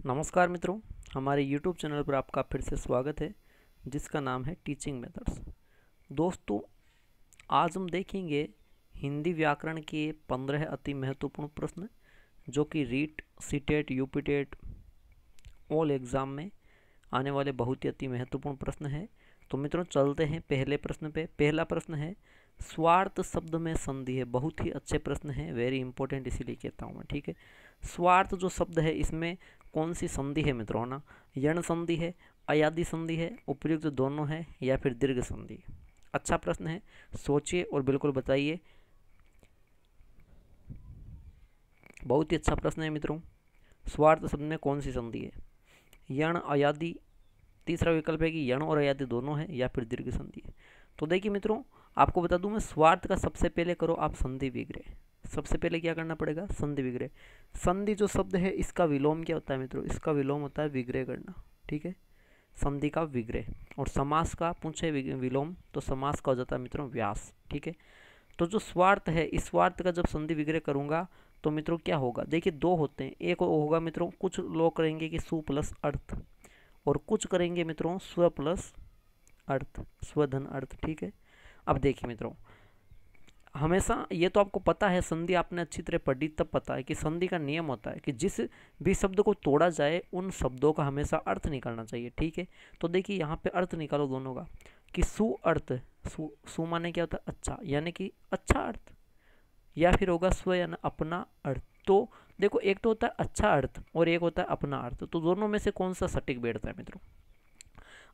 नमस्कार मित्रों, हमारे YouTube चैनल पर आपका फिर से स्वागत है जिसका नाम है टीचिंग मेथड्स। दोस्तों, आज हम देखेंगे हिंदी व्याकरण के 15 अति महत्वपूर्ण प्रश्न जो कि REET, CTET, UPTET all exam में आने वाले बहुत ही अति महत्वपूर्ण प्रश्न है। तो मित्रों चलते हैं पहले प्रश्न पे। पहला प्रश्न है स्वार्थ शब्द में संधि है। बहुत ही अच्छे प्रश्न है, वेरी इंपॉर्टेंट इसीलिए कहता हूँ मैं, ठीक है। स्वार्थ जो शब्द है इसमें कौन सी संधि है मित्रों, ना यण संधि है, अयादि संधि है, उपयुक्त दोनों है या फिर दीर्घ संधि। अच्छा प्रश्न है, सोचिए और बिल्कुल बताइए। बहुत ही अच्छा प्रश्न है मित्रों। स्वार्थ शब्द में कौन सी संधि है, यण, अयादि, तीसरा विकल्प है कि यण और अयादि दोनों है या फिर दीर्घ संधि है। तो देखिए मित्रों, आपको बता दूं मैं, स्वार्थ का सबसे पहले करो आप संधि विग्रह। सबसे पहले क्या करना पड़ेगा, संधि विग्रह। संधि जो शब्द है इसका विलोम क्या होता है मित्रों, इसका विलोम होता है विग्रह करना, ठीक है। संधि का विग्रह। और समास का पूछे विलोम तो समास का हो जाता है मित्रों व्यास, ठीक है। तो जो स्वार्थ है, इस स्वार्थ का जब संधि विग्रह करूंगा तो मित्रों क्या होगा, देखिए दो होते हैं। एक होगा मित्रों, कुछ लोग करेंगे कि सु प्लस अर्थ, और कुछ करेंगे मित्रों स्व प्लस अर्थ, स्वधन अर्थ, ठीक है। अब देखिए मित्रों, हमेशा ये तो आपको पता है, संधि आपने अच्छी तरह पढ़ी तब पता है कि संधि का नियम होता है कि जिस भी शब्द को तोड़ा जाए उन शब्दों का हमेशा अर्थ निकालना चाहिए, ठीक है। तो देखिए यहाँ पे अर्थ निकालो दोनों का कि सु अर्थ, सु माने क्या होता है, अच्छा, यानी कि अच्छा अर्थ, या फिर होगा स्व यानी अपना अर्थ। तो देखो, एक तो होता है अच्छा अर्थ और एक होता है अपना अर्थ, तो दोनों में से कौन सा सटीक बैठता है मित्रों।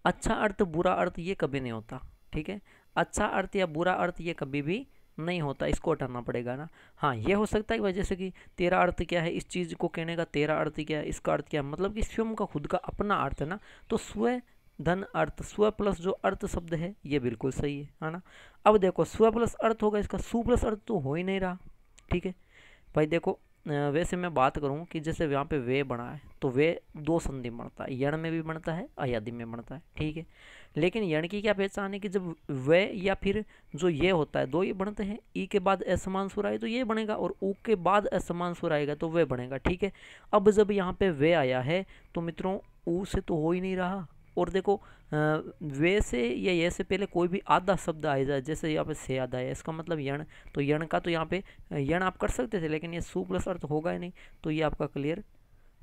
अच्छा अर्थ बुरा अर्थ ये कभी नहीं होता, ठीक है। अच्छा अर्थ या बुरा अर्थ ये कभी भी नहीं होता, इसको हटाना पड़ेगा ना। हाँ, ये हो सकता है कि भाई जैसे कि तेरा अर्थ क्या है, इस चीज़ को कहने का तेरा अर्थ क्या है, इसका अर्थ क्या है, मतलब कि स्वयं का खुद का अपना अर्थ है ना। तो स्व धन अर्थ, स्व प्लस जो अर्थ शब्द है ये बिल्कुल सही है ना। अब देखो, स्व प्लस अर्थ होगा, इसका सु प्लस अर्थ तो हो ही नहीं रहा, ठीक है भाई। देखो वैसे मैं बात करूं कि जैसे यहाँ पे वे बना है तो वे दो संधि बनता है, यण में भी बनता है, अयादि में बनता है, ठीक है। लेकिन यण की क्या पहचान है कि जब वे या फिर जो ये होता है, दो ये बनते हैं, ई के बाद असमान सुर आए तो ये बनेगा, और ऊ के बाद असमान सुर आएगा तो वे बनेगा, ठीक है। अब जब यहाँ पे वे आया है तो मित्रों ऊ से तो हो ही नहीं रहा। और देखो वे से या ये से पहले कोई भी आधा शब्द आ जाए, जैसे यहाँ पे से आधा है, इसका मतलब यण, तो यण का तो यहाँ पे यण आप कर सकते थे, लेकिन ये सु प्लस अर्थ होगा ही नहीं। तो ये आपका क्लियर,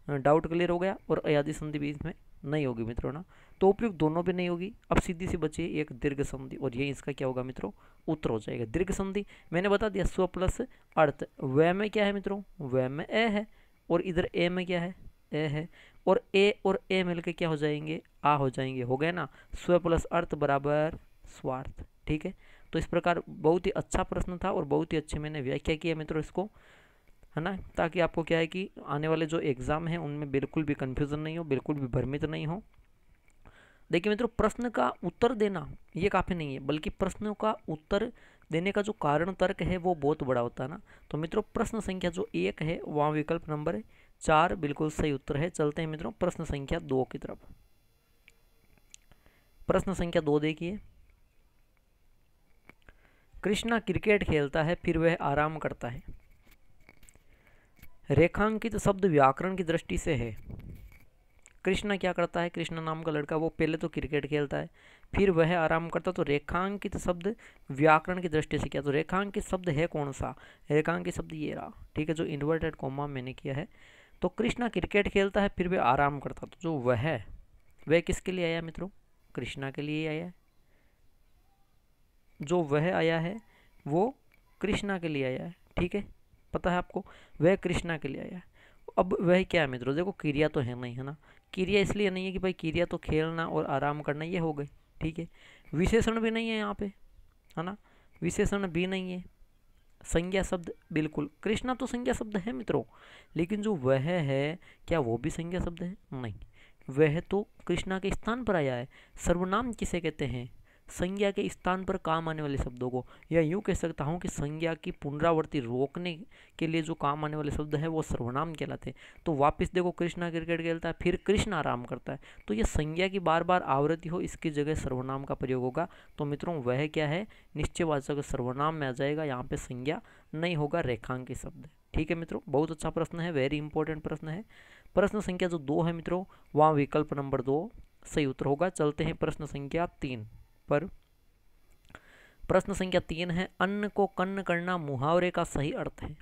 डाउट क्लियर हो गया। और अयादि संधि भी इसमें नहीं होगी मित्रों ना, तो उपयुक्त दोनों भी नहीं होगी। अब सीधी सी बची एक दीर्घ संधि, और ये इसका क्या होगा मित्रों, उत्तर हो जाएगा। दीर्घ संधि मैंने बता दिया, स्व प्लस अर्थ, व में क्या है मित्रों, व में ए है, और इधर ए में क्या है, ए है, और ए मिलके क्या हो जाएंगे, आ हो जाएंगे, हो गया ना। स्व प्लस अर्थ बराबर स्वार्थ, ठीक है। तो इस प्रकार बहुत ही अच्छा प्रश्न था और बहुत ही अच्छे मैंने व्याख्या किया मित्रों इसको, है ना, ताकि आपको क्या है कि आने वाले जो एग्जाम है उनमें बिल्कुल भी कंफ्यूजन नहीं हो, बिल्कुल भी भ्रमित नहीं हो। देखिए मित्रों, प्रश्न का उत्तर देना ये काफ़ी नहीं है, बल्कि प्रश्नों का उत्तर देने का जो कारण तर्क है वो बहुत बड़ा होता है ना। तो मित्रों प्रश्न संख्या जो 1 है वहाँ विकल्प नंबर 4 बिल्कुल सही उत्तर है। चलते हैं मित्रों प्रश्न संख्या 2 की तरफ। प्रश्न संख्या 2 देखिए, कृष्णा क्रिकेट खेलता है फिर वह आराम करता है। रेखांकित शब्द व्याकरण की दृष्टि से है। कृष्णा क्या करता है, कृष्णा नाम का लड़का, वो पहले तो क्रिकेट खेलता है, फिर वह आराम करता। तो रेखांकित शब्द व्याकरण की दृष्टि से क्या, तो रेखांकित शब्द है कौन सा, रेखांकित शब्द ये रहा, ठीक है, जो इन्वर्टेड कॉमा मैंने किया है। तो कृष्णा क्रिकेट खेलता है फिर वह आराम करता, तो जो वह किसके लिए आया मित्रों, कृष्णा के लिए आया है। जो वह आया है वो कृष्णा के लिए आया है, ठीक है, पता है आपको, वह कृष्णा के लिए आया है। अब वह क्या है मित्रों, देखो क्रिया तो है नहीं, है ना। क्रिया इसलिए नहीं है कि भाई क्रिया तो खेलना और आराम करना ये हो गए, ठीक है। विशेषण भी नहीं है यहाँ पे, है ना, विशेषण भी नहीं है। संज्ञा शब्द बिल्कुल, कृष्णा तो संज्ञा शब्द है मित्रों, लेकिन जो वह है क्या वो भी संज्ञा शब्द है, नहीं, वह तो कृष्णा के स्थान पर आया है। सर्वनाम किसे कहते हैं, संज्ञा के स्थान पर काम आने वाले शब्दों को, या यूँ कह सकता हूँ कि संज्ञा की पुनरावृत्ति रोकने के लिए जो काम आने वाले शब्द है वो सर्वनाम कहलाते हैं। तो वापस देखो, कृष्णा क्रिकेट खेलता है फिर कृष्ण आराम करता है, तो ये संज्ञा की बार बार आवृत्ति हो, इसकी जगह सर्वनाम का प्रयोग होगा। तो मित्रों वह क्या है, निश्चयवाचक सर्वनाम में आ जाएगा, यहाँ पे संज्ञा नहीं होगा, रेखांकित शब्द है। ठीक है मित्रों, बहुत अच्छा प्रश्न है, वेरी इंपॉर्टेंट प्रश्न है। प्रश्न संख्या जो 2 है मित्रों, वहाँ विकल्प नंबर 2 सही उत्तर होगा। चलते हैं प्रश्न संख्या 3 पर। प्रश्न संख्या 3 है, अन्न को कन्न करना मुहावरे का सही अर्थ है।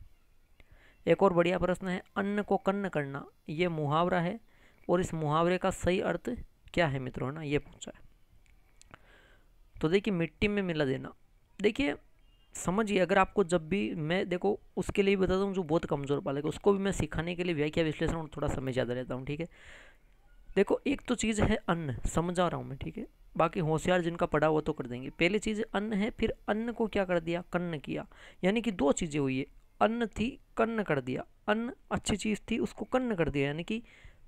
एक और बढ़िया प्रश्न है, अन्न को कन्न करना ये मुहावरा है और इस मुहावरे का सही अर्थ क्या है मित्रों, ना ये पूछा है। तो देखिए, मिट्टी में मिला देना, देखिए समझिए, अगर आपको जब भी मैं देखो उसके लिए भी बताता हूँ जो बहुत कमजोर बालक है, उसको भी मैं सिखाने के लिए व्याख्या विश्लेषण और थोड़ा समय ज़्यादा रहता हूँ, ठीक है। देखो एक तो चीज़ है अन्न, समझा रहा हूँ मैं, ठीक है, बाकी होशियार जिनका पढ़ा वो तो कर देंगे। पहली चीज़ अन्न है, फिर अन्न को क्या कर दिया, कन्न किया, यानी कि दो चीज़ें हुई है। अन्न थी, कन्न कर दिया, अन्न अच्छी चीज़ थी उसको कन्न कर दिया, यानी कि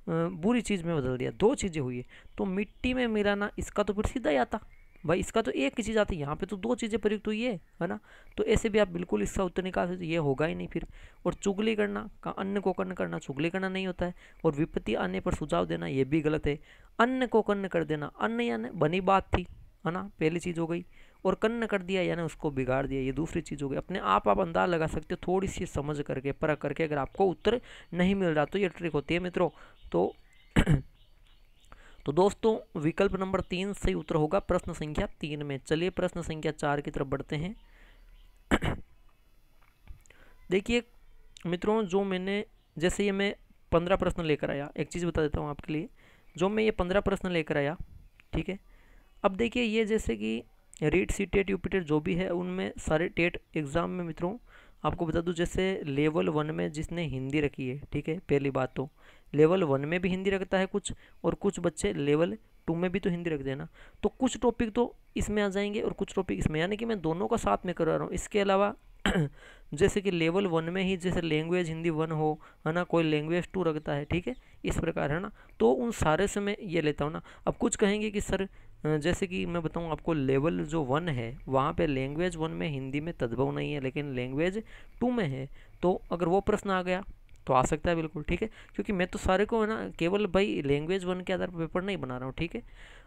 बुरी चीज़ में बदल दिया, दो चीज़ें हुई है। तो मिट्टी में मिलाना, इसका तो फिर सीधा ही आता भाई, इसका तो एक ही चीज़ आती है, यहाँ पे तो दो चीज़ें प्रयुक्त हुई है ना। तो ऐसे भी आप बिल्कुल इसका उत्तर निकाल सकते, ये होगा ही नहीं फिर। और चुगली करना का, अन्न को कन्न करना चुगली करना नहीं होता है। और विपत्ति आने पर सुझाव देना, ये भी गलत है। अन्न को कन्न कर देना, अन्न यानी बनी बात थी, है ना, पहली चीज़ हो गई। और कन्न कर दिया यानी उसको बिगाड़ दिया, ये दूसरी चीज़ हो गई। अपने आप अंदाज लगा सकते हो, थोड़ी सी समझ करके, परख करके, अगर आपको उत्तर नहीं मिल रहा तो ये ट्रिक होती है मित्रों। तो दोस्तों विकल्प नंबर 3 सही उत्तर होगा प्रश्न संख्या 3 में। चलिए प्रश्न संख्या 4 की तरफ बढ़ते हैं। देखिए मित्रों, जो मैंने, जैसे ये मैं 15 प्रश्न लेकर आया, एक चीज़ बता देता हूँ आपके लिए, जो मैं ये 15 प्रश्न लेकर आया, ठीक है। अब देखिए ये जैसे कि रीट, सी टेट, यूपीटेट जो भी है, उनमें सारे टेट एग्ज़ाम में मित्रों आपको बता दूं, जैसे लेवल 1 में जिसने हिंदी रखी है, ठीक है, पहली बात तो लेवल 1 में भी हिंदी रखता है कुछ, और कुछ बच्चे लेवल 2 में भी तो हिंदी रख देना। तो कुछ टॉपिक तो इसमें आ जाएंगे और कुछ टॉपिक इसमें, यानी कि मैं दोनों का साथ में करवा रहा हूँ। इसके अलावा जैसे कि लेवल 1 में ही जैसे लैंग्वेज हिंदी 1 हो, है ना, कोई लैंग्वेज 2 रखता है, ठीक है, इस प्रकार, है ना। तो उन सारे से मैं ये लेता हूँ ना। अब कुछ कहेंगे कि सर जैसे कि मैं बताऊँ आपको, लेवल जो 1 है वहाँ पे लैंग्वेज 1 में हिंदी में तद्भव नहीं है, लेकिन लैंग्वेज 2 में है। तो अगर वो प्रश्न आ गया तो आ सकता है बिल्कुल, ठीक है, क्योंकि मैं तो सारे को, है ना, केवल भाई लैंग्वेज 1 के आधार पर पेपर नहीं बना रहा हूँ, ठीक है।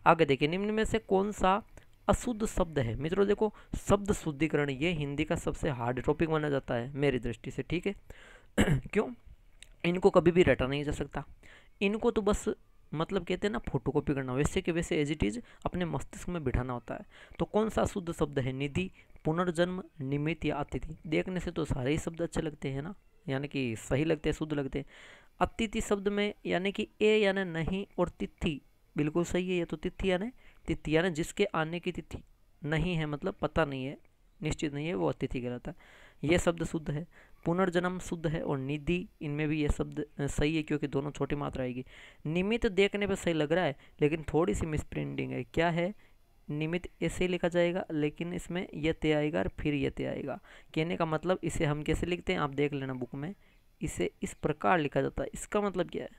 आगे देखिए, निम्न में से कौन सा अशुद्ध शब्द है मित्रों। देखो शब्द शुद्धिकरण ये हिंदी का सबसे हार्ड टॉपिक माना जाता है मेरी दृष्टि से, ठीक है। क्यों, इनको कभी भी रटा नहीं जा सकता, इनको तो बस मतलब कहते हैं ना फोटोकॉपी करना, वैसे के वैसे एज इट इज अपने मस्तिष्क में बिठाना होता है। तो कौन सा शुद्ध शब्द है, निधि, पुनर्जन्म, निमित्त या अतिथि। देखने से तो सारे ही शब्द अच्छे लगते हैं ना, यानी कि सही लगते हैं, शुद्ध लगते हैं। अतिथि शब्द में यानी कि ए यानी नहीं, और तिथि बिल्कुल सही है, ये तो तिथि यानी जिसके आने की तिथि नहीं है, मतलब पता नहीं है, निश्चित नहीं है, वो अतिथि कहलाता है। ये शब्द शुद्ध है। पुनर्जन्म शुद्ध है, और निधि, इनमें भी ये शब्द सही है क्योंकि दोनों छोटी मात्रा आएगी। निमित्त देखने पर सही लग रहा है, लेकिन थोड़ी सी मिसप्रिंटिंग है। क्या है, निमित्त ऐसे लिखा जाएगा, लेकिन इसमें ये ते आएगा और फिर ये ते आएगा। कहने का मतलब, इसे हम कैसे लिखते हैं आप देख लेना बुक में, इसे इस प्रकार लिखा जाता है। इसका मतलब क्या है,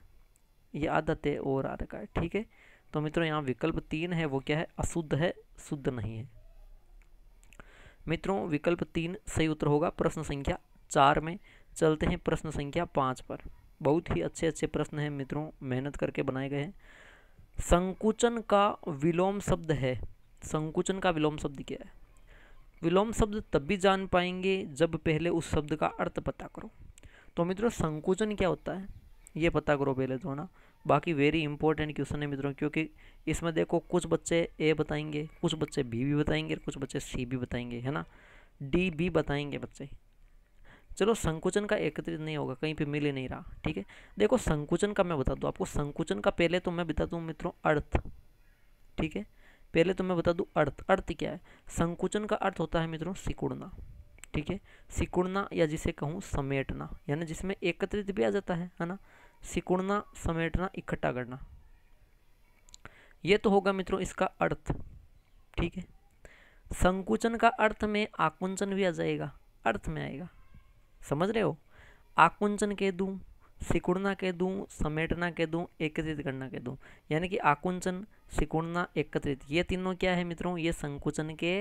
ये आधा ते और आ रखा है, ठीक है। तो मित्रों यहाँ विकल्प 3 है वो क्या है, अशुद्ध है, शुद्ध नहीं है। मित्रों विकल्प 3 सही उत्तर होगा प्रश्न संख्या 4 में। चलते हैं प्रश्न संख्या 5 पर। बहुत ही अच्छे अच्छे प्रश्न हैं मित्रों, मेहनत करके बनाए गए हैं। संकुचन का विलोम शब्द है, संकुचन का विलोम शब्द क्या है। विलोम शब्द तब भी जान पाएंगे जब पहले उस शब्द का अर्थ पता करो। तो मित्रों संकुचन क्या होता है ये पता करो पहले तो, ना। बाकी वेरी इंपॉर्टेंट क्वेश्चन है मित्रों, क्योंकि इसमें देखो कुछ बच्चे ए बताएंगे, कुछ बच्चे बी भी बताएंगे, कुछ बच्चे सी भी बताएंगे, है ना, डी भी बताएंगे बच्चे। चलो संकुचन का एकत्रित नहीं होगा, कहीं पे मिल ही नहीं रहा, ठीक है। देखो संकुचन का मैं बता दूं आपको, संकुचन का पहले तो मैं बता दूं मित्रों अर्थ, ठीक है। पहले तो मैं बता दूं अर्थ, अर्थ क्या है। संकुचन का अर्थ होता है मित्रों सिकुड़ना, ठीक है, सिकुड़ना, या जिसे कहूँ समेटना, यानी जिसमें एकत्रित भी आ जाता है ना। सिकुड़ना, समेटना, इकट्ठा करना, ये तो होगा मित्रों इसका अर्थ, ठीक है। संकुचन का अर्थ में आकुंचन भी आ जाएगा, अर्थ में आएगा, समझ रहे हो। आकुंचन कह दूं, सिकुड़ना कह दूं, समेटना कह दूं, एकत्रित करना कह दूं, यानी कि आकुंचन, सिकुड़ना, एकत्रित, ये तीनों क्या है मित्रों, ये संकुचन के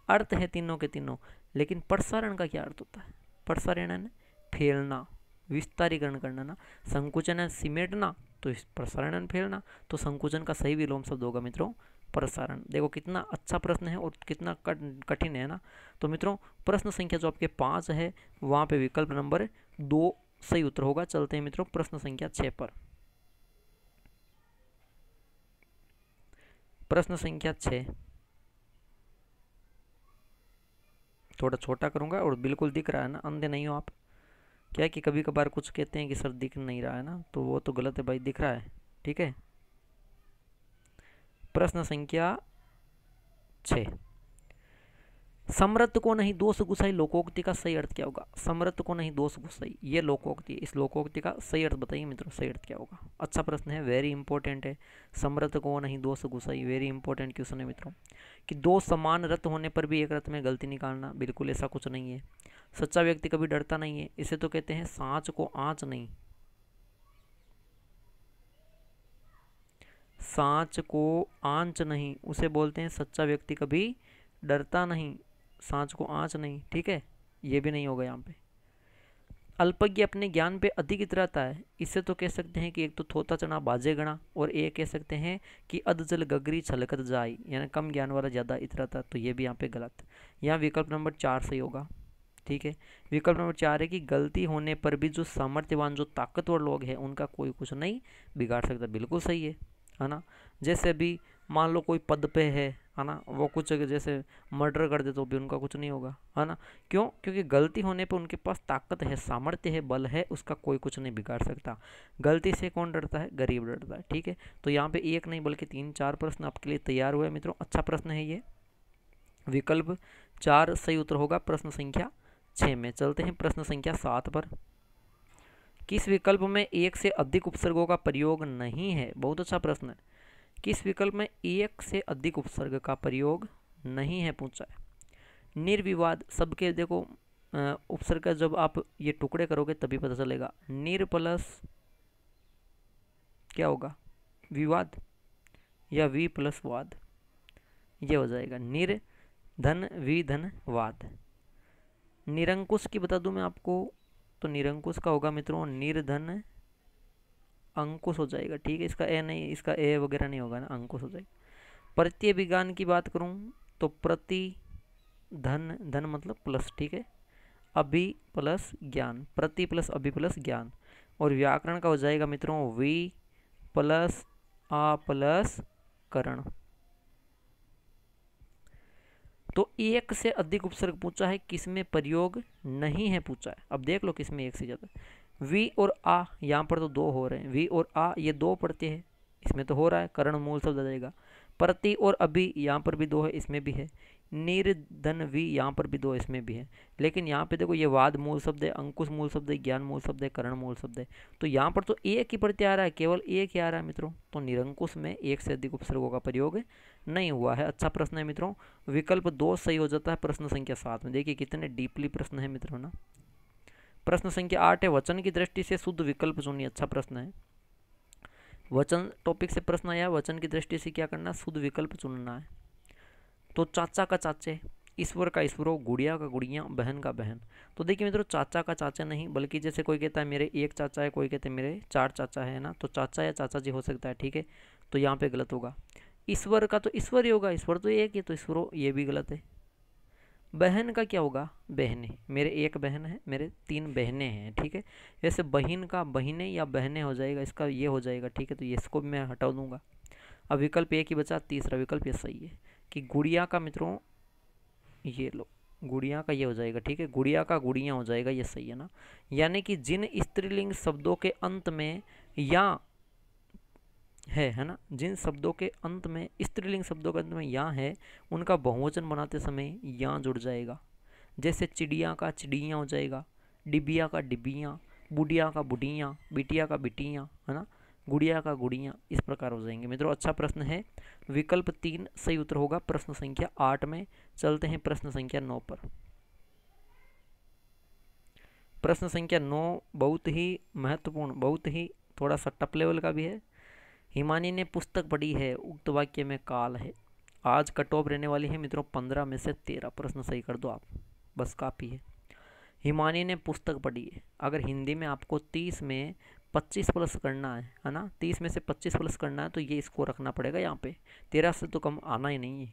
अर्थ है तीनों के तीनों। लेकिन प्रसारण का क्या अर्थ होता है, प्रसारण है फैलना, विस्तारीकरण करना ना। संकुचन है सिमेटना, तो प्रसारण फैलना, तो संकुचन का सही विलोम शब्द होगा मित्रों प्रसारण। देखो कितना अच्छा प्रश्न है और कितना कठिन है ना। तो मित्रों प्रश्न संख्या जो आपके 5 है वहां पे विकल्प नंबर 2 सही उत्तर होगा। चलते हैं मित्रों प्रश्न संख्या 6 पर। प्रश्न संख्या 6 थोड़ा छोटा करूंगा और बिल्कुल दिख रहा है ना, अंधे नहीं हो आप। क्या है कि कभी कभार कुछ कहते हैं कि सर दिख नहीं रहा है ना, तो वो तो गलत है भाई, दिख रहा है। ठीक है। प्रश्न संख्या 6, समृद्ध को नहीं दोष गुसाई लोकोक्ति का सही अर्थ क्या होगा? समृद्ध को नहीं दोष गुसाई, ये लोकोक्ति है। इस लोकोक्ति का सही अर्थ बताइए मित्रों, सही अर्थ क्या होगा? अच्छा प्रश्न है, वेरी इंपॉर्टेंट है। समृद्ध को नहीं दोष गुसाई, वेरी इंपॉर्टेंट क्वेश्चन है मित्रों। कि दो समान रथ होने पर भी एक रथ में गलती निकालना, बिल्कुल ऐसा कुछ नहीं है। सच्चा व्यक्ति कभी डरता नहीं है, इसे तो कहते हैं सांच को आंच नहीं। सांच को आंच नहीं, उसे बोलते हैं सच्चा व्यक्ति कभी डरता नहीं, सांच को आंच नहीं। ठीक है, ये भी नहीं होगा यहाँ पे। अल्पज्ञ अपने ज्ञान पे अधिक इतराता है, इससे तो कह सकते हैं कि एक तो थोता चना बाजे गणा, और एक कह सकते हैं कि अधजल गगरी छलकत जाई, यानी कम ज्ञान वाला ज़्यादा इतराता। तो ये भी यहाँ पे गलत। यहाँ विकल्प नंबर 4 सही होगा। ठीक है, विकल्प नंबर 4 है कि गलती होने पर भी जो सामर्थ्यवान जो ताकतवर लोग हैं उनका कोई कुछ नहीं बिगाड़ सकता, बिल्कुल सही है ना। जैसे अभी मान लो कोई पद पे है ना, वो कुछ जैसे मर्डर कर दे तो भी उनका कुछ नहीं होगा, है ना। क्यों? क्योंकि गलती होने पे उनके पास ताकत है, सामर्थ्य है, बल है, उसका कोई कुछ नहीं बिगाड़ सकता। गलती से कौन डरता है? गरीब डरता है। ठीक है, तो यहाँ पे एक नहीं बल्कि 3-4 प्रश्न आपके लिए तैयार हुए मित्रों। अच्छा प्रश्न है ये, विकल्प 4 सही उत्तर होगा प्रश्न संख्या 6 में। चलते हैं प्रश्न संख्या 7 पर। किस विकल्प में एक से अधिक उपसर्गों का प्रयोग नहीं है? बहुत अच्छा प्रश्न है। किस विकल्प में एक से अधिक उपसर्ग का प्रयोग नहीं है पूछा है। निर्विवाद, सबके देखो उपसर्ग का जब आप ये टुकड़े करोगे तभी पता चलेगा। निर प्लस क्या होगा? विवाद, या वी प्लस वाद, ये हो जाएगा निर धन वी धन वाद। निरंकुश की बता दूं मैं आपको, तो निरंकुश का होगा मित्रों निर्धन अंकुश हो जाएगा। ठीक है, इसका ए नहीं, इसका ए वगैरह नहीं होगा ना, अंकुश हो जाएगा। प्रत्यय विज्ञान की बात करूं तो प्रति धन, धन मतलब प्लस। ठीक है, अभि प्लस ज्ञान, प्रति प्लस अभि प्लस ज्ञान। और व्याकरण का हो जाएगा मित्रों वी प्लस आ प्लस करण। तो एक से अधिक उपसर्ग पूछा है, किसमें प्रयोग नहीं है पूछा है। अब देख लो किसमें एक से ज्यादा। वी और आ, यहाँ पर तो 2 हो रहे हैं, वी और आ ये 2 पढ़ते हैं, इसमें तो हो रहा है, करण मूल शब्द आ जाएगा। प्रति और अभी यहाँ पर भी 2 है, इसमें भी है। निर्धन वी यहाँ पर भी 2, इसमें भी है। लेकिन यहाँ पे देखो ये वाद मूल शब्द है, अंकुश मूल शब्द है, ज्ञान मूल शब्द है, करण मूल शब्द है। तो यहाँ पर तो एक ही प्रत्यय आ रहा है, केवल एक ही आ रहा है मित्रों। तो निरंकुश में एक से अधिक उपसर्गों का प्रयोग नहीं हुआ है। अच्छा प्रश्न है मित्रों, विकल्प 2 सही हो जाता है प्रश्न संख्या 7 में। देखिए कितने डीपली प्रश्न है मित्रों ना। प्रश्न संख्या 8 है, वचन की दृष्टि से शुद्ध विकल्प चुनिए। अच्छा प्रश्न है, वचन टॉपिक से प्रश्न आया, वचन की दृष्टि से क्या करना? शुद्ध विकल्प चुनना है। तो चाचा का चाचे, ईश्वर का ईश्वरों, गुड़िया का गुड़िया, बहन का बहन। तो देखिए मित्रों चाचा का चाचा नहीं, बल्कि जैसे कोई कहता है मेरे एक चाचा है, कोई कहते हैं मेरे 4 चाचा है ना, तो चाचा या चाचा जी हो सकता है। ठीक है, तो यहाँ पे गलत होगा। ईश्वर का तो ईश्वर ही होगा, ईश्वर तो एक ही, तो ईश्वरों, ये भी गलत है। बहन का क्या होगा? बहने, मेरे एक बहन है, मेरे 3 बहनें हैं। ठीक है, वैसे बहन का बहने या बहने हो जाएगा, इसका ये हो जाएगा। ठीक है, तो ये इसको मैं हटा दूंगा। अब विकल्प एक ही बचा, तीसरा विकल्प ये सही है कि गुड़िया का मित्रों, ये लो गुड़िया का ये हो जाएगा। ठीक है, गुड़िया का गुड़िया हो जाएगा, ये सही है ना। यानी कि जिन स्त्रीलिंग शब्दों के अंत में या है ना, जिन शब्दों के अंत में, स्त्रीलिंग शब्दों के अंत में या है, उनका बहुवचन बनाते समय या जुड़ जाएगा। जैसे चिड़िया का चिड़िया हो जाएगा, डिबिया का डिबिया, बुढ़िया का बुढ़िया, बिटिया का बिटिया, है ना, गुड़िया का गुड़िया, इस प्रकार हो जाएंगे मित्रों। अच्छा प्रश्न है, विकल्प 3 सही उत्तर होगा प्रश्न संख्या 8 में। चलते हैं प्रश्न संख्या 9 पर। प्रश्न संख्या 9 बहुत ही महत्वपूर्ण, बहुत ही थोड़ा सा टप लेवल का भी है। हिमानी ने पुस्तक पढ़ी है, उक्त वाक्य में काल है। आज कट ऑफ रहने वाली है मित्रों 15 में से 13 प्रश्न सही कर दो आप, बस काफ़ी है। हिमानी ने पुस्तक पढ़ी है, अगर हिंदी में आपको 30 में 25 प्लस करना है ना, 30 में से 25 प्लस करना है, तो ये इसको रखना पड़ेगा यहाँ पे, 13 से तो कम आना ही नहीं है।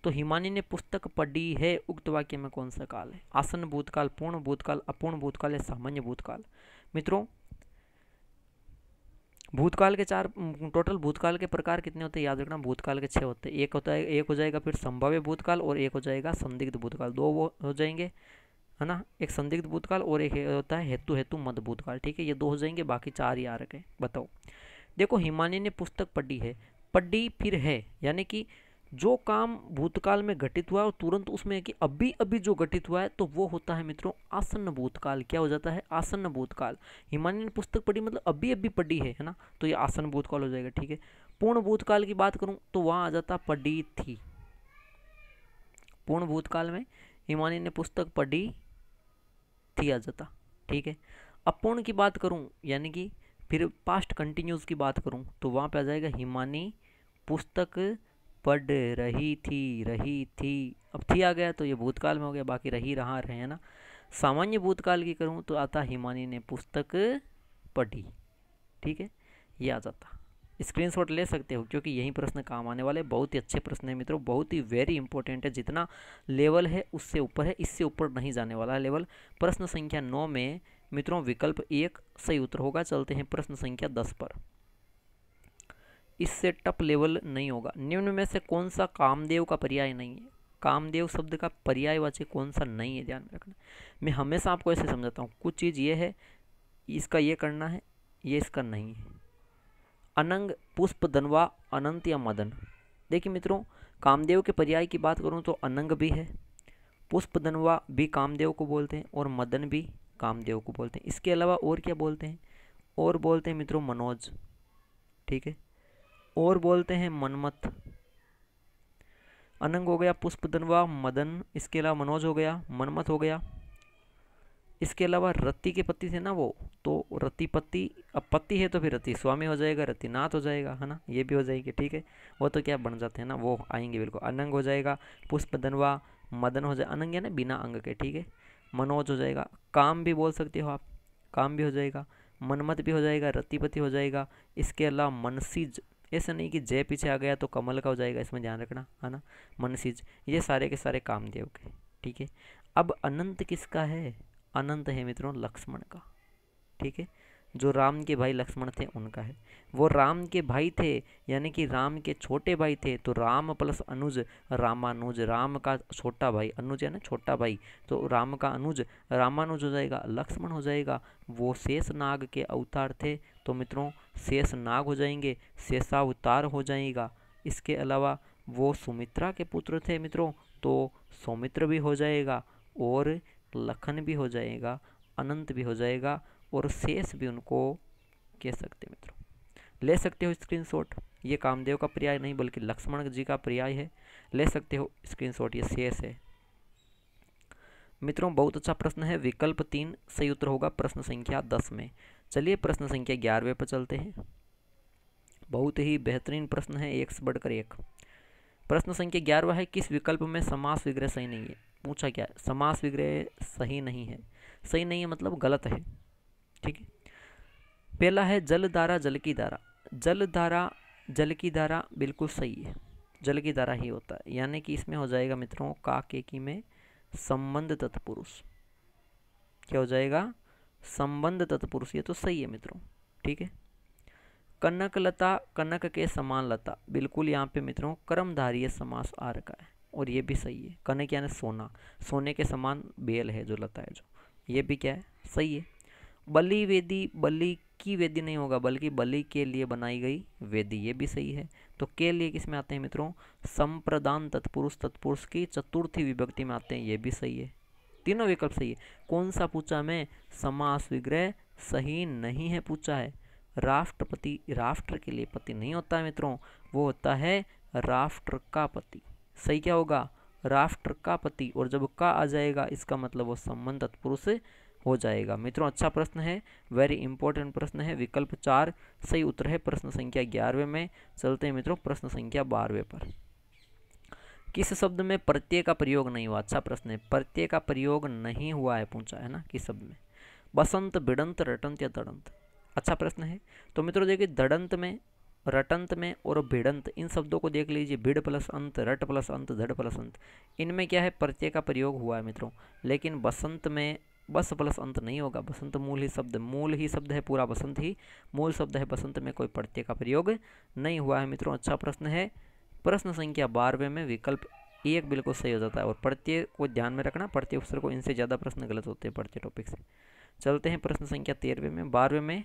तो हिमानी ने पुस्तक पढ़ी है, उक्त वाक्य में कौन सा काल है? आसन भूतकाल, पूर्ण भूतकाल, अपूर्ण भूतकाल या सामान्य भूतकाल? मित्रों भूतकाल के चार टोटल भूतकाल के प्रकार कितने होते हैं याद रखना, भूतकाल के 6 होते हैं। एक होता है, एक हो जाएगा फिर संभाव्य भूतकाल और एक हो जाएगा संदिग्ध भूतकाल, दो वो हो जाएंगे है ना, एक संदिग्ध भूतकाल और एक होता है हेतु हेतु मद भूतकाल। ठीक है, ये दो हो जाएंगे, बाकी 4 ही आ रखे। बताओ, देखो हिमानी ने पुस्तक पढ़ी है, पढ़ी फिर है, यानी कि जो काम भूतकाल में घटित हुआ है और तुरंत उसमें कि अभी अभी जो घटित हुआ है, तो वो होता है मित्रों आसन्न भूतकाल। क्या हो जाता है? आसन्न भूतकाल। हिमानी ने पुस्तक पढ़ी मतलब अभी अभी पढ़ी है ना, तो ये आसन्न भूतकाल हो जाएगा। ठीक है, पूर्ण भूतकाल की बात करूं तो वहां आ जाता पढ़ी थी। पूर्ण भूतकाल में हिमानी ने पुस्तक पढ़ी थी आ जाता। ठीक है, अपूर्ण की बात करूं यानी कि फिर पास्ट कंटिन्यूस की बात करूं तो वहां पे आ जाएगा हिमानी पुस्तक पढ़ रही थी। अब थी आ गया तो ये भूतकाल में हो गया, बाकी रही रहा रहे है ना। सामान्य भूतकाल की करूं तो आता हिमानी ने पुस्तक पढ़ी। ठीक है, ये आ जाता। स्क्रीनशॉट ले सकते हो क्योंकि यही प्रश्न काम आने वाले। बहुत ही अच्छे प्रश्न है मित्रों, बहुत ही वेरी इंपॉर्टेंट है। जितना लेवल है उससे ऊपर है, इससे ऊपर नहीं जाने वाला है लेवल। प्रश्न संख्या 9 में मित्रों विकल्प 1 सही उत्तर होगा। चलते हैं प्रश्न संख्या 10 पर। इससे टफ लेवल नहीं होगा। निम्न में से कौन सा कामदेव का पर्याय नहीं है? कामदेव शब्द का पर्यायवाची कौन सा नहीं है, ध्यान में रखना। मैं हमेशा आपको ऐसे समझाता हूँ, कुछ चीज़ ये है इसका ये करना है, ये इसका नहीं है। अनंग, पुष्प, धनवा, अनंत या मदन। देखिए मित्रों, कामदेव के पर्याय की बात करूं तो अनंग भी है, पुष्प धनवा भी कामदेव को बोलते हैं और मदन भी कामदेव को बोलते हैं। इसके अलावा और क्या बोलते हैं? और बोलते हैं मित्रों मनोज। ठीक है, और बोलते हैं मनमत। अनंग हो गया, पुष्प धनवा, मदन, इसके अलावा मनोज हो गया, मनमत हो गया। इसके अलावा रति के पति थे ना वो, तो रति पति, अब पति है तो फिर रति स्वामी हो जाएगा, रतिनाथ हो जाएगा है ना, ये भी हो जाएगी। ठीक है, वो तो क्या बन जाते हैं ना, वो आएंगे बिल्कुल। अनंग हो जाएगा, पुष्प धनवा, मदन हो जाए, अनंग है ना बिना अंग के। ठीक है, मनोज हो जाएगा, काम भी बोल सकते हो आप, काम भी हो जाएगा, मनमत भी हो जाएगा, रतिपति हो जाएगा। इसके अलावा मनसीज, ऐसा नहीं कि जय पीछे आ गया तो कमल का हो जाएगा, इसमें ध्यान रखना है ना, मनसीज। ये सारे के सारे कामदेव के। ठीक है, अब अनंत किसका है? अनंत है मित्रों लक्ष्मण का। ठीक है, जो राम के भाई लक्ष्मण थे उनका है। वो राम के भाई थे यानी कि राम के छोटे भाई थे, तो राम प्लस अनुज रामानुज, राम का छोटा भाई, अनुज है ना छोटा भाई, तो राम का अनुज रामानुज हो जाएगा, लक्ष्मण हो जाएगा। वो शेष नाग के अवतार थे, तो मित्रों शेष नाग हो जाएंगे, शेषावतार हो जाएगा। इसके अलावा वो सुमित्रा के पुत्र थे मित्रों, तो सौमित्र भी हो जाएगा और लखन भी हो जाएगा, अनंत भी हो जाएगा और शेष भी उनको कह सकते हैं मित्रों। ले सकते हो स्क्रीनशॉट, ये कामदेव का पर्याय नहीं बल्कि लक्ष्मण जी का पर्याय है, ले सकते हो स्क्रीनशॉट, ये शेष है मित्रों। बहुत अच्छा प्रश्न है, विकल्प 3 सही उत्तर होगा प्रश्न संख्या 10 में। चलिए प्रश्न संख्या 11वें पर चलते हैं। बहुत ही बेहतरीन प्रश्न है, एक से बढ़कर एक। प्रश्न संख्या 11वां है, किस विकल्प में समास विग्रह सही नहीं है? पूछा क्या है? समास विग्रह सही नहीं है। सही नहीं है मतलब गलत है। ठीक है, पहला है जल धारा जल की धारा। जल धारा जल की धारा बिल्कुल सही है, जल की धारा ही होता है, यानी कि इसमें हो जाएगा मित्रों का के की में संबंध तत्पुरुष। क्या हो जाएगा? संबंध तत्पुरुष, ये तो सही है मित्रों। ठीक है, कनक लता कनक के समान लता, बिल्कुल यहाँ पे मित्रों कर्मधारीय समास आ रखा है और ये भी सही है। कनक यानी सोना, सोने के समान बेल है जो लता है जो, ये भी क्या है? सही है। बलि वेदी, बलि की वेदी नहीं होगा बल्कि बलि के लिए बनाई गई वेदी, ये भी सही है। तो के लिए किस में आते हैं मित्रों? संप्रदान तत्पुरुष, तत्पुरुष की चतुर्थी विभक्ति में आते हैं, ये भी सही है। तीनों विकल्प सही है। कौन सा पूछा मैं? समास विग्रह सही नहीं है पूछा है। राष्ट्रपति, राष्ट्र के लिए पति नहीं होता है मित्रों, वो होता है राष्ट्र का पति। सही क्या होगा? राष्ट्र का पति, और जब का आ जाएगा इसका मतलब वो संबंध तत्पुरुष हो जाएगा। मित्रों अच्छा प्रश्न है, वेरी इंपॉर्टेंट प्रश्न है। विकल्प 4 सही उत्तर है प्रश्न संख्या 11वें में। चलते हैं मित्रों प्रश्न संख्या 12वें पर। किस शब्द में प्रत्यय का प्रयोग नहीं हुआ? अच्छा प्रश्न है, प्रत्यय का प्रयोग नहीं हुआ है पूछा है ना, किस शब्द में? बसंत, बिड़ंत, रटंत या तड़ंत। अच्छा प्रश्न है। तो मित्रों देखिए, दड़ंत में, रटंत में और भिड़ंत, इन शब्दों को देख लीजिए। भिड़ प्लस अंत, रट प्लस अंत, धड़ प्लस अंत, इनमें क्या है, प्रत्यय का प्रयोग हुआ है मित्रों। लेकिन बसंत में बस प्लस अंत नहीं होगा। बसंत मूल ही शब्द है पूरा, बसंत ही मूल शब्द है। बसंत में कोई प्रत्यय का प्रयोग नहीं हुआ है मित्रों। अच्छा प्रश्न है। प्रश्न संख्या 12वें में विकल्प 1 बिल्कुल सही हो जाता है। और प्रत्यय को ध्यान में रखना, प्रत्यय उपसर्ग को, इनसे ज़्यादा प्रश्न गलत होते हैं प्रत्यय टॉपिक से। चलते हैं प्रश्न संख्या 13वें में। 12वें में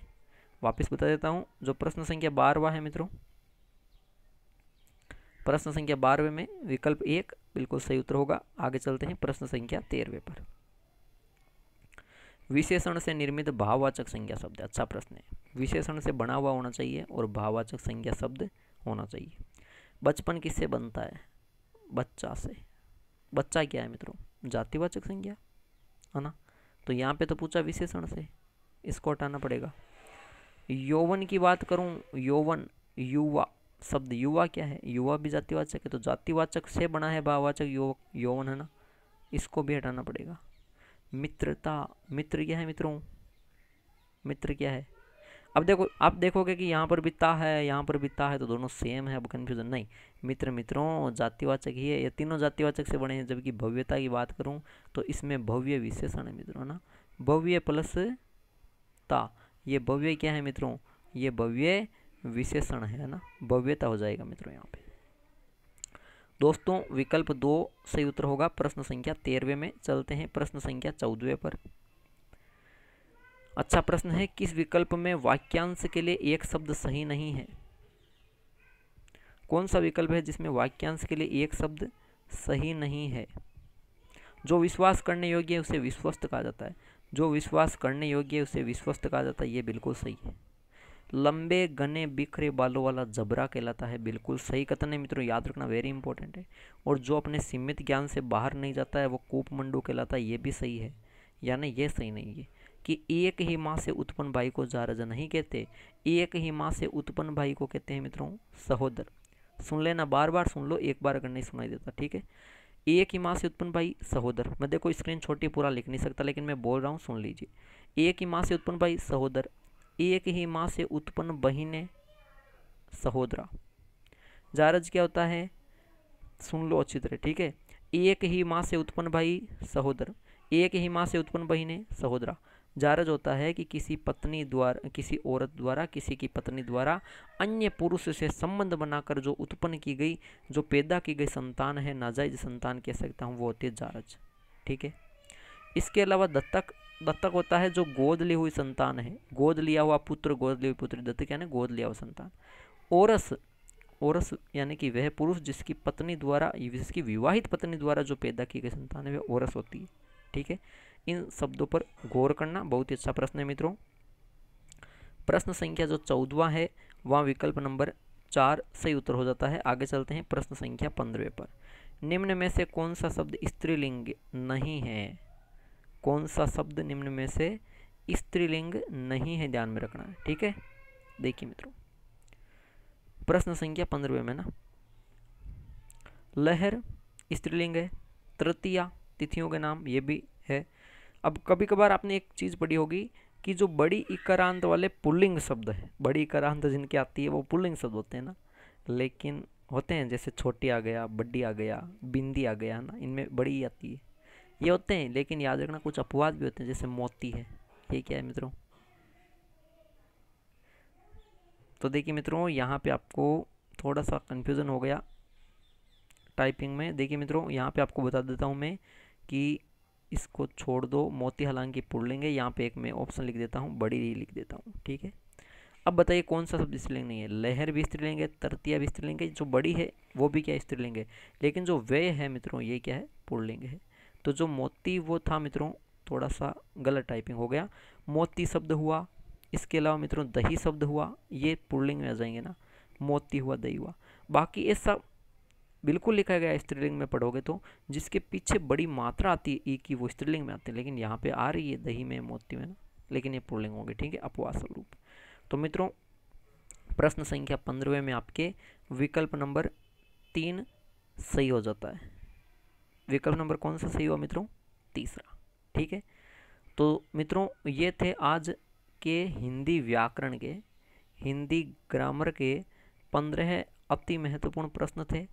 वापस बता देता हूँ। जो प्रश्न संख्या 12वां है मित्रों, प्रश्न संख्या 12वें में विकल्प 1 बिल्कुल सही उत्तर होगा। आगे चलते हैं प्रश्न संख्या 13वें पर। विशेषण से निर्मित भाववाचक संज्ञा शब्द। अच्छा प्रश्न है। विशेषण से बना हुआ होना चाहिए और भाववाचक संज्ञा शब्द होना चाहिए। बचपन किससे बनता है? बच्चा से। बच्चा क्या है मित्रों? जातिवाचक संज्ञा है ना। तो यहाँ पे तो पूछा विशेषण से, इसको हटाना पड़ेगा। यौवन की बात करूं, यौवन, युवा शब्द, युवा क्या है? युवा भी जातिवाचक है, तो जातिवाचक से बना है भाववाचक यौवन है ना, इसको भी हटाना पड़ेगा। मित्रता, मित्र क्या है मित्रों? मित्र क्या है? अब देखो, आप देखोगे कि यहाँ पर भी ता है, यहाँ पर भी ता है, तो दोनों सेम है। अब कन्फ्यूजन नहीं। मित्र मित्रों जातिवाचक ही है, ये तीनों जातिवाचक से बने हैं। जबकि भव्यता की बात करूँ तो इसमें भव्य विशेषण है मित्रों ना, भव्य प्लस ता, ये भव्य क्या है मित्रों? ये भव्य विशेषण है ना, भव्यता हो जाएगा मित्रों यहाँ पे। दोस्तों विकल्प 2 सही उत्तर होगा प्रश्न संख्या 13वें में। चलते हैं प्रश्न संख्या 14वें पर। अच्छा प्रश्न है। किस विकल्प में वाक्यांश के लिए एक शब्द सही नहीं है? कौन सा विकल्प है जिसमें वाक्यांश के लिए एक शब्द सही नहीं है? जो विश्वास करने योग्य है उसे विश्वस्त कहा जाता है। जो विश्वास करने योग्य है उसे विश्वस्त कहा जाता है, ये बिल्कुल सही है। लंबे घने बिखरे बालों वाला जबरा कहलाता है, बिल्कुल सही कथन है मित्रों, याद रखना, वेरी इंपॉर्टेंट है। और जो अपने सीमित ज्ञान से बाहर नहीं जाता है वो कूपमंडू कहलाता है, ये भी सही है। यानी ये सही नहीं है कि एक ही माँ से उत्पन्न भाई को जारज नहीं कहते। एक ही माँ से उत्पन्न भाई को कहते हैं मित्रों सहोदर। सुन लेना, बार बार सुन लो, एक बार अगर नहीं सुनाई देता, ठीक है। एक ही माँ से उत्पन्न भाई सहोदर। मैं देखो स्क्रीन छोटी पूरा लिख नहीं सकता, लेकिन मैं बोल रहा हूँ, सुन लीजिए। एक ही माँ से उत्पन्न भाई सहोदर, एक ही माँ से उत्पन्न बहिने सहोदरा। जारज क्या होता है? सुन लो अच्छी तरह, ठीक है। एक ही माँ से उत्पन्न भाई सहोदर, एक ही माँ से उत्पन्न बहिने सहोदरा। जारज होता है कि किसी पत्नी द्वारा, किसी औरत द्वारा, किसी की पत्नी द्वारा अन्य पुरुष से संबंध बनाकर जो उत्पन्न की गई, जो पैदा की गई संतान है, नाजायज संतान कह सकता हूँ, वो होती है जारज, ठीक है। इसके अलावा दत्तक, दत्तक होता है जो गोद ली हुई संतान है, गोद लिया हुआ पुत्र, गोद ली हुई पुत्री, दत्तक यानी गोद लिया हुआ संतान। औरस, औरस यानी कि वह पुरुष जिसकी पत्नी द्वारा, जिसकी विवाहित पत्नी द्वारा जो पैदा की गई संतान है वह औरस होती है, ठीक है। इन शब्दों पर गौर करना, बहुत ही अच्छा प्रश्न है मित्रों। प्रश्न संख्या जो 14वां है वह विकल्प नंबर 4 सही उत्तर हो जाता है। आगे चलते हैं प्रश्न संख्या 15वें पर। निम्न में से कौन सा शब्द स्त्रीलिंग नहीं है? कौन सा शब्द निम्न में से स्त्रीलिंग नहीं है, ध्यान में रखना है, ठीक है। देखिए मित्रों, प्रश्न संख्या 15वें में ना, लहर स्त्रीलिंग है, तृतीया तिथियों के नाम ये भी है। अब कभी कभार आपने एक चीज़ पढ़ी होगी कि जो बड़ी इकारांत वाले पुल्लिंग शब्द है, बड़ी इकारांत जिनकी आती है वो पुल्लिंग शब्द होते हैं ना, लेकिन होते हैं जैसे छोटी आ गया, बड्डी आ गया, बिंदी आ गया ना, इनमें बड़ी आती है, ये होते हैं। लेकिन याद रखना कुछ अपवाद भी होते हैं, जैसे मोती है, ये क्या है मित्रों? तो देखिए मित्रों, यहाँ पे आपको थोड़ा सा कन्फ्यूज़न हो गया टाइपिंग में। देखिए मित्रों, यहाँ पे आपको बता देता हूँ मैं कि इसको छोड़ दो, मोती हालांकि पुल्लिंग है, यहाँ पे एक मैं ऑप्शन लिख देता हूँ, बड़ी ही लिख देता हूँ, ठीक है। अब बताइए कौन सा शब्द स्त्रीलिंग नहीं है? लहर भी स्त्रीलिंग है, तृतीया भी स्त्रीलिंग है, जो बड़ी है वो भी क्या स्त्रीलिंग है, लेकिन जो वे है मित्रों ये क्या है? पुल्लिंग है। तो जो मोती वो था मित्रों, थोड़ा सा गलत टाइपिंग हो गया, मोती शब्द हुआ। इसके अलावा मित्रों दही शब्द हुआ, ये पुल्लिंग में आ जाएंगे ना, मोती हुआ, दही हुआ। बाकी ये सब बिल्कुल लिखा गया स्त्रीलिंग में पढ़ोगे तो, जिसके पीछे बड़ी मात्रा आती है ई की वो स्त्रीलिंग में आती है, लेकिन यहाँ पे आ रही है दही में, मोती में ना, लेकिन ये पुल्लिंग होंगे, ठीक है, अपवाद स्वरूप। तो मित्रों प्रश्न संख्या 15वें में आपके विकल्प नंबर 3 सही हो जाता है। विकल्प नंबर कौन सा सही हुआ मित्रों? तीसरा, ठीक है। तो मित्रों ये थे आज के हिंदी व्याकरण के, हिंदी ग्रामर के 15 अति महत्वपूर्ण प्रश्न थे।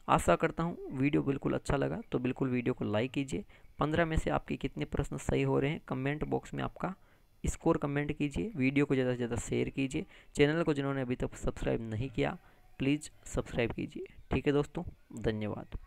आशा करता हूँ वीडियो बिल्कुल अच्छा लगा, तो बिल्कुल वीडियो को लाइक कीजिए। 15 में से आपके कितने प्रश्न सही हो रहे हैं कमेंट बॉक्स में आपका स्कोर कमेंट कीजिए। वीडियो को ज़्यादा से ज़्यादा शेयर कीजिए। चैनल को जिन्होंने अभी तक सब्सक्राइब नहीं किया प्लीज़ सब्सक्राइब कीजिए। ठीक है दोस्तों, धन्यवाद।